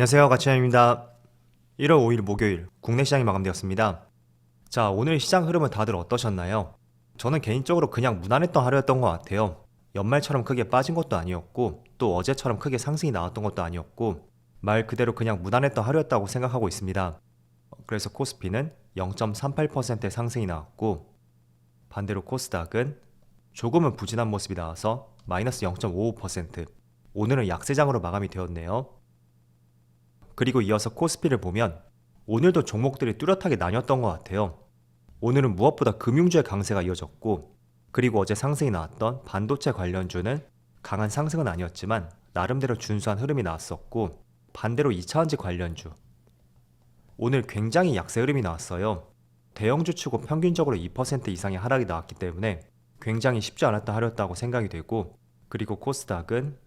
안녕하세요, 가치현입니다. 1월 5일 목요일 국내 시장이 마감되었습니다. 자, 오늘 시장 흐름은 다들 어떠셨나요? 저는 개인적으로 그냥 무난했던 하루였던 것 같아요. 연말처럼 크게 빠진 것도 아니었고 또 어제처럼 크게 상승이 나왔던 것도 아니었고 말 그대로 그냥 무난했던 하루였다고 생각하고 있습니다. 그래서 코스피는 0.38%의 상승이 나왔고 반대로 코스닥은 조금은 부진한 모습이 나와서 마이너스 0.55%, 오늘은 약세장으로 마감이 되었네요. 그리고 이어서 코스피를 보면 오늘도 종목들이 뚜렷하게 나뉘었던 것 같아요. 오늘은 무엇보다 금융주의 강세가 이어졌고, 그리고 어제 상승이 나왔던 반도체 관련주는 강한 상승은 아니었지만 나름대로 준수한 흐름이 나왔었고, 반대로 2차전지 관련주 오늘 굉장히 약세 흐름이 나왔어요. 대형주 치고 평균적으로 2% 이상의 하락이 나왔기 때문에 굉장히 쉽지 않았던 하루였다고 생각이 되고, 그리고 코스닥은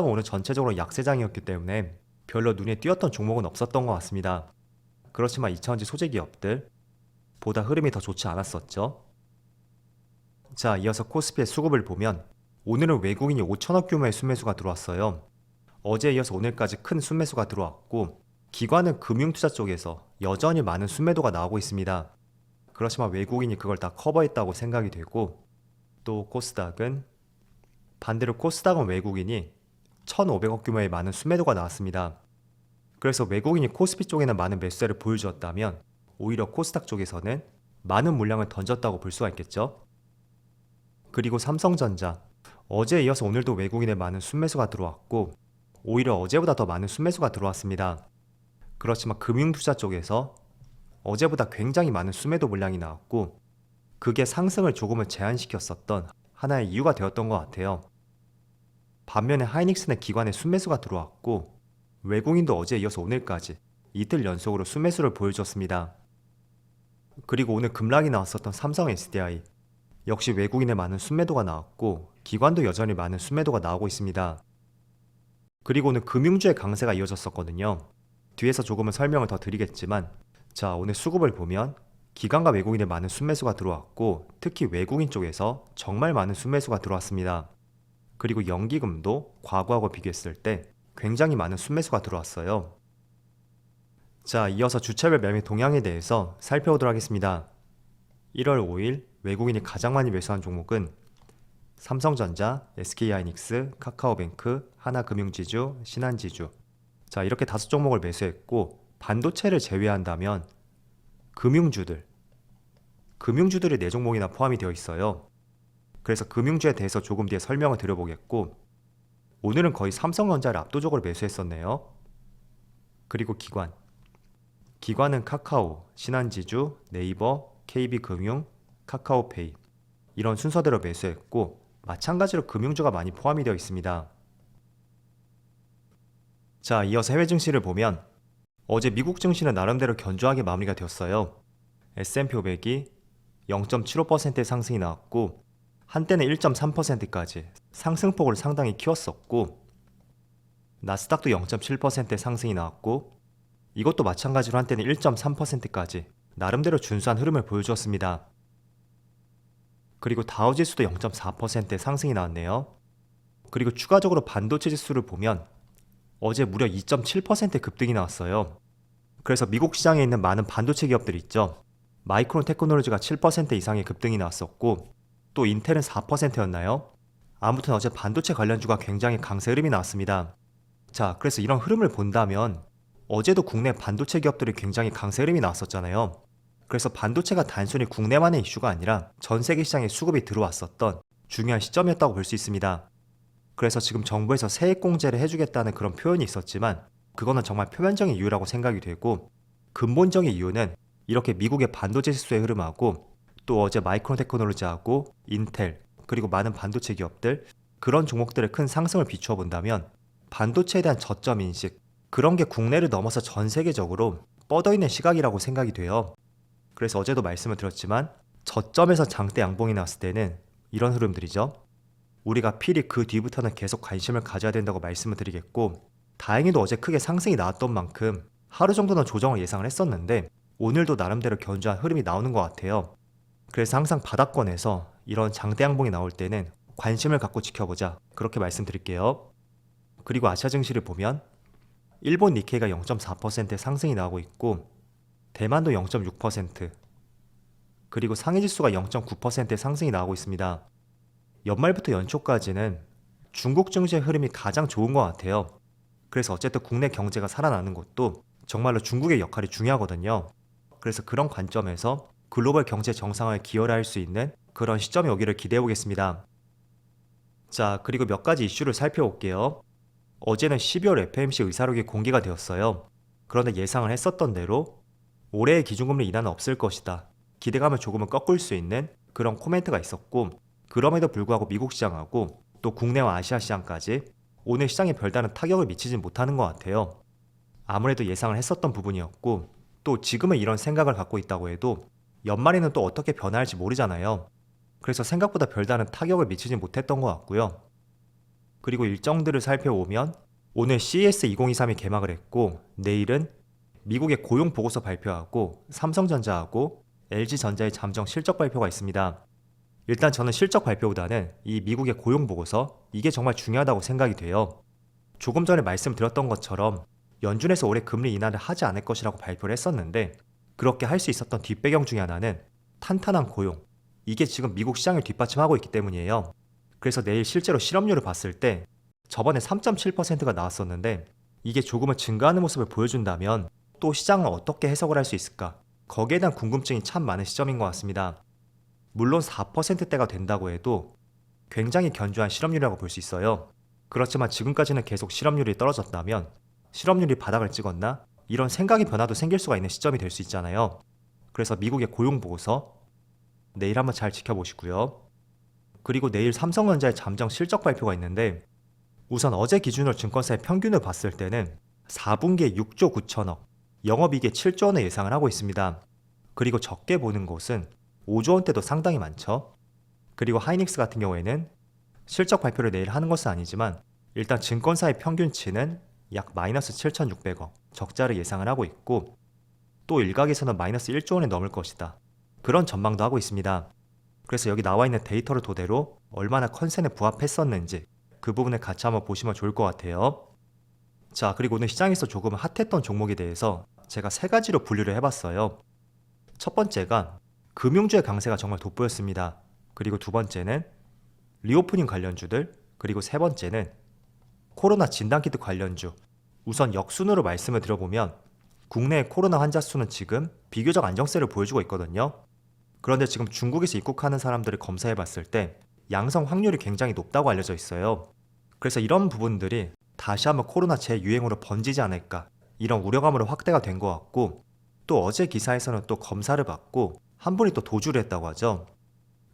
오늘 전체적으로 약세장이었기 때문에 별로 눈에 띄었던 종목은 없었던 것 같습니다. 그렇지만 2차전지 소재기업들 보다 흐름이 더 좋지 않았었죠. 자, 이어서 코스피의 수급을 보면 오늘은 외국인이 5천억 규모의 순매수가 들어왔어요. 어제에 이어서 오늘까지 큰 순매수가 들어왔고, 기관은 금융투자 쪽에서 여전히 많은 순매도가 나오고 있습니다. 그렇지만 외국인이 그걸 다 커버했다고 생각이 되고, 또 반대로 코스닥은 외국인이 1,500억 규모의 많은 순매도가 나왔습니다. 그래서 외국인이 코스피 쪽에는 많은 매수세를 보여주었다면 오히려 코스닥 쪽에서는 많은 물량을 던졌다고 볼 수가 있겠죠. 그리고 삼성전자, 어제에 이어서 오늘도 외국인의 많은 순매수가 들어왔고 오히려 어제보다 더 많은 순매수가 들어왔습니다. 그렇지만 금융투자 쪽에서 어제보다 굉장히 많은 순매도 물량이 나왔고, 그게 상승을 조금은 제한시켰었던 하나의 이유가 되었던 것 같아요. 반면에 하이닉스는 기관에 순매수가 들어왔고, 외국인도 어제에 이어서 오늘까지 이틀 연속으로 순매수를 보여줬습니다. 그리고 오늘 급락이 나왔었던 삼성 SDI 역시 외국인의 많은 순매도가 나왔고, 기관도 여전히 많은 순매도가 나오고 있습니다. 그리고 오늘 금융주의 강세가 이어졌었거든요. 뒤에서 조금은 설명을 더 드리겠지만, 자, 오늘 수급을 보면 기관과 외국인의 많은 순매수가 들어왔고, 특히 외국인 쪽에서 정말 많은 순매수가 들어왔습니다. 그리고 연기금도 과거하고 비교했을 때 굉장히 많은 순매수가 들어왔어요. 자, 이어서 주차별 매매 동향에 대해서 살펴보도록 하겠습니다. 1월 5일 외국인이 가장 많이 매수한 종목은 삼성전자, SK하이닉스, 카카오뱅크, 하나금융지주, 신한지주. 자, 이렇게 5종목을 매수했고, 반도체를 제외한다면 금융주들이 4종목이나 포함이 되어 있어요. 그래서 금융주에 대해서 조금 뒤에 설명을 드려보겠고, 오늘은 거의 삼성전자를 압도적으로 매수했었네요. 그리고 기관은 카카오, 신한지주, 네이버, KB금융, 카카오페이 이런 순서대로 매수했고, 마찬가지로 금융주가 많이 포함이 되어 있습니다. 자, 이어서 해외 증시를 보면 어제 미국 증시는 나름대로 견조하게 마무리가 되었어요. S&P 500이 0.75%의 상승이 나왔고, 한때는 1.3%까지 상승폭을 상당히 키웠었고, 나스닥도 0.7%의 상승이 나왔고, 이것도 마찬가지로 한때는 1.3%까지 나름대로 준수한 흐름을 보여주었습니다. 그리고 다우지수도 0.4%의 상승이 나왔네요. 그리고 추가적으로 반도체 지수를 보면 어제 무려 2.7%의 급등이 나왔어요. 그래서 미국 시장에 있는 많은 반도체 기업들이 있죠. 마이크론 테크놀로지가 7% 이상의 급등이 나왔었고, 또 인텔은 4%였나요? 아무튼 어제 반도체 관련주가 굉장히 강세 흐름이 나왔습니다. 자, 그래서 이런 흐름을 본다면 어제도 국내 반도체 기업들이 굉장히 강세 흐름이 나왔었잖아요. 그래서 반도체가 단순히 국내만의 이슈가 아니라 전 세계 시장에 수급이 들어왔었던 중요한 시점이었다고 볼 수 있습니다. 그래서 지금 정부에서 세액공제를 해주겠다는 그런 표현이 있었지만, 그거는 정말 표면적인 이유라고 생각이 되고, 근본적인 이유는 이렇게 미국의 반도체 지수의 흐름하고, 또 어제 마이크론 테크놀로지하고 인텔, 그리고 많은 반도체 기업들, 그런 종목들의 큰 상승을 비추어 본다면 반도체에 대한 저점 인식, 그런 게 국내를 넘어서 전 세계적으로 뻗어있는 시각이라고 생각이 돼요. 그래서 어제도 말씀을 드렸지만 저점에서 장대 양봉이 나왔을 때는 이런 흐름들이죠. 우리가 필히 그 뒤부터는 계속 관심을 가져야 된다고 말씀을 드리겠고, 다행히도 어제 크게 상승이 나왔던 만큼 하루 정도는 조정을 예상을 했었는데 오늘도 나름대로 견조한 흐름이 나오는 것 같아요. 그래서 항상 바닥권에서 이런 장대 양봉이 나올 때는 관심을 갖고 지켜보자, 그렇게 말씀드릴게요. 그리고 아시아 증시를 보면 일본 니케이가 0.4% 상승이 나오고 있고 대만도 0.6%, 그리고 상해 지수가 0.9%의 상승이 나오고 있습니다. 연말부터 연초까지는 중국 증시의 흐름이 가장 좋은 것 같아요. 그래서 어쨌든 국내 경제가 살아나는 것도 정말로 중국의 역할이 중요하거든요. 그래서 그런 관점에서 글로벌 경제 정상화에 기여를 할 수 있는 그런 시점이 오기를 기대해 보겠습니다. 자, 그리고 몇 가지 이슈를 살펴볼게요. 어제는 12월 FOMC 의사록이 공개가 되었어요. 그런데 예상을 했었던 대로 올해의 기준금리 인하는 없을 것이다, 기대감을 조금은 꺾을 수 있는 그런 코멘트가 있었고, 그럼에도 불구하고 미국 시장하고 또 국내와 아시아 시장까지 오늘 시장에 별다른 타격을 미치진 못하는 것 같아요. 아무래도 예상을 했었던 부분이었고, 또 지금은 이런 생각을 갖고 있다고 해도 연말에는 또 어떻게 변화할지 모르잖아요. 그래서 생각보다 별다른 타격을 미치진 못했던 것 같고요. 그리고 일정들을 살펴보면 오늘 CES 2023이 개막을 했고, 내일은 미국의 고용 보고서 발표하고 삼성전자하고 LG전자의 잠정 실적 발표가 있습니다. 일단 저는 실적 발표보다는 이 미국의 고용 보고서, 이게 정말 중요하다고 생각이 돼요. 조금 전에 말씀드렸던 것처럼 연준에서 올해 금리 인하를 하지 않을 것이라고 발표를 했었는데, 그렇게 할 수 있었던 뒷배경 중에 하나는 탄탄한 고용, 이게 지금 미국 시장을 뒷받침하고 있기 때문이에요. 그래서 내일 실제로 실업률을 봤을 때 저번에 3.7%가 나왔었는데, 이게 조금은 증가하는 모습을 보여준다면 또 시장은 어떻게 해석을 할 수 있을까, 거기에 대한 궁금증이 참 많은 시점인 것 같습니다. 물론 4%대가 된다고 해도 굉장히 견조한 실업률이라고 볼 수 있어요. 그렇지만 지금까지는 계속 실업률이 떨어졌다면 실업률이 바닥을 찍었나? 이런 생각의 변화도 생길 수가 있는 시점이 될 수 있잖아요. 그래서 미국의 고용 보고서 내일 한번 잘 지켜보시고요. 그리고 내일 삼성전자의 잠정 실적 발표가 있는데, 우선 어제 기준으로 증권사의 평균을 봤을 때는 4분기에 6조 9천억, 영업이익에 7조 원을 예상을 하고 있습니다. 그리고 적게 보는 곳은 5조 원대도 상당히 많죠. 그리고 하이닉스 같은 경우에는 실적 발표를 내일 하는 것은 아니지만 일단 증권사의 평균치는 약 마이너스 7,600억 적자를 예상을 하고 있고, 또 일각에서는 마이너스 1조 원이 넘을 것이다, 그런 전망도 하고 있습니다. 그래서 여기 나와 있는 데이터를 토대로 얼마나 컨센에 부합했었는지 그 부분을 같이 한번 보시면 좋을 것 같아요. 자, 그리고 오늘 시장에서 조금 핫했던 종목에 대해서 제가 세 가지로 분류를 해봤어요. 첫 번째가 금융주의 강세가 정말 돋보였습니다. 그리고 두 번째는 리오프닝 관련주들, 그리고 세 번째는 코로나 진단키트 관련주. 우선 역순으로 말씀을 드려보면 국내의 코로나 환자 수는 지금 비교적 안정세를 보여주고 있거든요. 그런데 지금 중국에서 입국하는 사람들을 검사해봤을 때 양성 확률이 굉장히 높다고 알려져 있어요. 그래서 이런 부분들이 다시 한번 코로나 재유행으로 번지지 않을까, 이런 우려감으로 확대가 된 것 같고, 또 어제 기사에서는 또 검사를 받고 한 분이 또 도주를 했다고 하죠.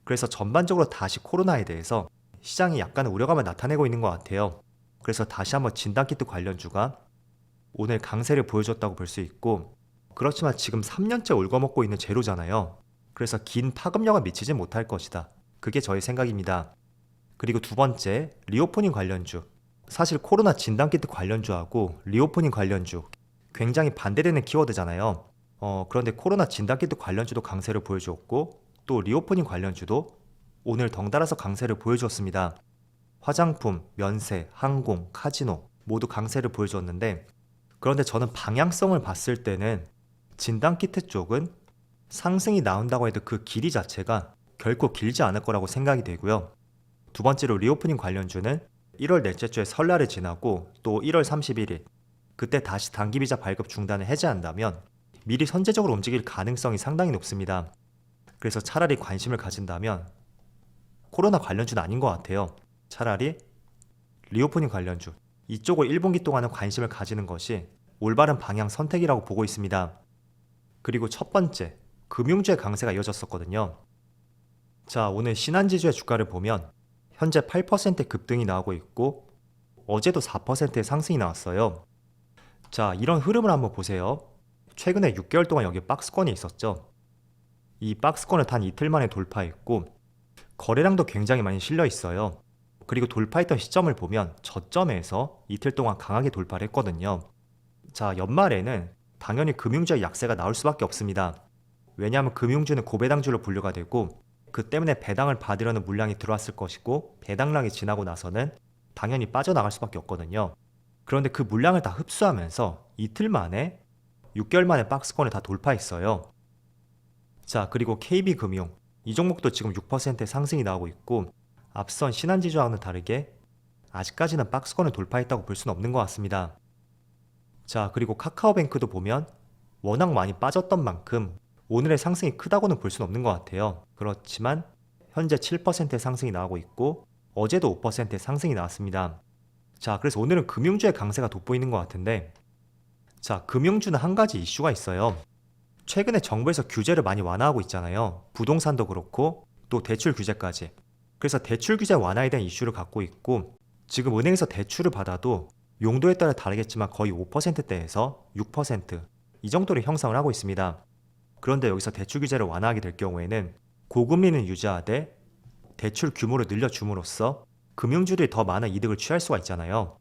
그래서 전반적으로 다시 코로나에 대해서 시장이 약간의 우려감을 나타내고 있는 것 같아요. 그래서 다시 한번 진단키트 관련주가 오늘 강세를 보여줬다고 볼 수 있고, 그렇지만 지금 3년째 울거먹고 있는 재료잖아요. 그래서 긴 파급력을 미치지 못할 것이다, 그게 저의 생각입니다. 그리고 두 번째, 리오프닝 관련주. 사실 코로나 진단키트 관련주하고 리오프닝 관련주 굉장히 반대되는 키워드잖아요. 그런데 코로나 진단키트 관련주도 강세를 보여주었고, 또 리오프닝 관련주도 오늘 덩달아서 강세를 보여주었습니다. 화장품, 면세, 항공, 카지노 모두 강세를 보여주었는데, 그런데 저는 방향성을 봤을 때는 진단키트 쪽은 상승이 나온다고 해도 그 길이 자체가 결코 길지 않을 거라고 생각이 되고요. 두 번째로 리오프닝 관련주는 1월 넷째 주에 설날을 지나고 또 1월 31일, 그때 다시 단기비자 발급 중단을 해제한다면 미리 선제적으로 움직일 가능성이 상당히 높습니다. 그래서 차라리 관심을 가진다면 코로나 관련주는 아닌 것 같아요. 차라리 리오프닝 관련주, 이쪽을 1분기 동안은 관심을 가지는 것이 올바른 방향 선택이라고 보고 있습니다. 그리고 첫 번째, 금융주의 강세가 이어졌었거든요. 자, 오늘 신한지주의 주가를 보면 현재 8% 급등이 나오고 있고, 어제도 4%의 상승이 나왔어요. 자, 이런 흐름을 한번 보세요. 최근에 6개월 동안 여기 박스권이 있었죠. 이 박스권을 단 이틀 만에 돌파했고, 거래량도 굉장히 많이 실려 있어요. 그리고 돌파했던 시점을 보면 저점에서 이틀 동안 강하게 돌파를 했거든요. 자, 연말에는 당연히 금융주의 약세가 나올 수밖에 없습니다. 왜냐하면 금융주는 고배당주로 분류가 되고, 그 때문에 배당을 받으려는 물량이 들어왔을 것이고, 배당량이 지나고 나서는 당연히 빠져나갈 수밖에 없거든요. 그런데 그 물량을 다 흡수하면서 이틀 만에 6개월 만에 박스권을 다 돌파했어요. 자, 그리고 KB금융. 이 종목도 지금 6%의 상승이 나오고 있고 앞선 신한지주와는 다르게 아직까지는 박스권을 돌파했다고 볼 수는 없는 것 같습니다. 자, 그리고 카카오뱅크도 보면 워낙 많이 빠졌던 만큼 오늘의 상승이 크다고는 볼 수는 없는 것 같아요. 그렇지만 현재 7%의 상승이 나오고 있고 어제도 5%의 상승이 나왔습니다. 자, 그래서 오늘은 금융주의 강세가 돋보이는 것 같은데, 자, 금융주는 한 가지 이슈가 있어요. 최근에 정부에서 규제를 많이 완화하고 있잖아요. 부동산도 그렇고 또 대출 규제까지. 그래서 대출 규제 완화에 대한 이슈를 갖고 있고 지금 은행에서 대출을 받아도 용도에 따라 다르겠지만 거의 5%대에서 6% 이 정도로 형성을 하고 있습니다. 그런데 여기서 대출 규제를 완화하게 될 경우에는 고금리는 유지하되 대출 규모를 늘려줌으로써 금융주들이 더 많은 이득을 취할 수가 있잖아요.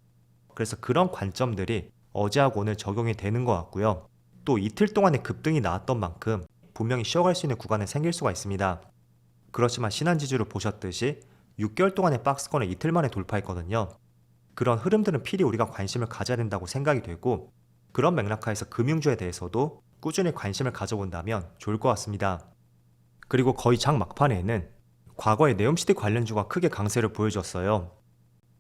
그래서 그런 관점들이 어제하고 오늘 적용이 되는 것 같고요. 또 이틀 동안의 급등이 나왔던 만큼 분명히 쉬어갈 수 있는 구간은 생길 수가 있습니다. 그렇지만 신한지주를 보셨듯이 6개월 동안의 박스권을 이틀 만에 돌파했거든요. 그런 흐름들은 필히 우리가 관심을 가져야 된다고 생각이 되고 그런 맥락하에서 금융주에 대해서도 꾸준히 관심을 가져본다면 좋을 것 같습니다. 그리고 거의 장 막판에는 과거에 네옴시티 관련주가 크게 강세를 보여줬어요.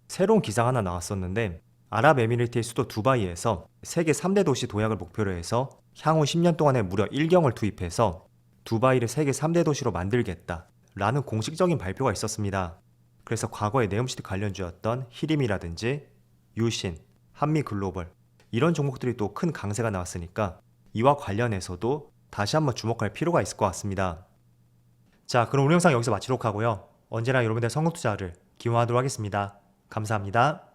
새로운 기사가 하나 나왔었는데 아랍에미리트의 수도 두바이에서 세계 3대 도시 도약을 목표로 해서 향후 10년 동안에 무려 1경을 투입해서 두바이를 세계 3대 도시로 만들겠다 라는 공식적인 발표가 있었습니다. 그래서 과거의 네옴시티 관련주였던 히림이라든지 유신, 한미글로벌 이런 종목들이 또 큰 강세가 나왔으니까 이와 관련해서도 다시 한번 주목할 필요가 있을 것 같습니다. 자, 그럼 오늘 영상 여기서 마치도록 하고요. 언제나 여러분들의 성공 투자를 기원하도록 하겠습니다. 감사합니다.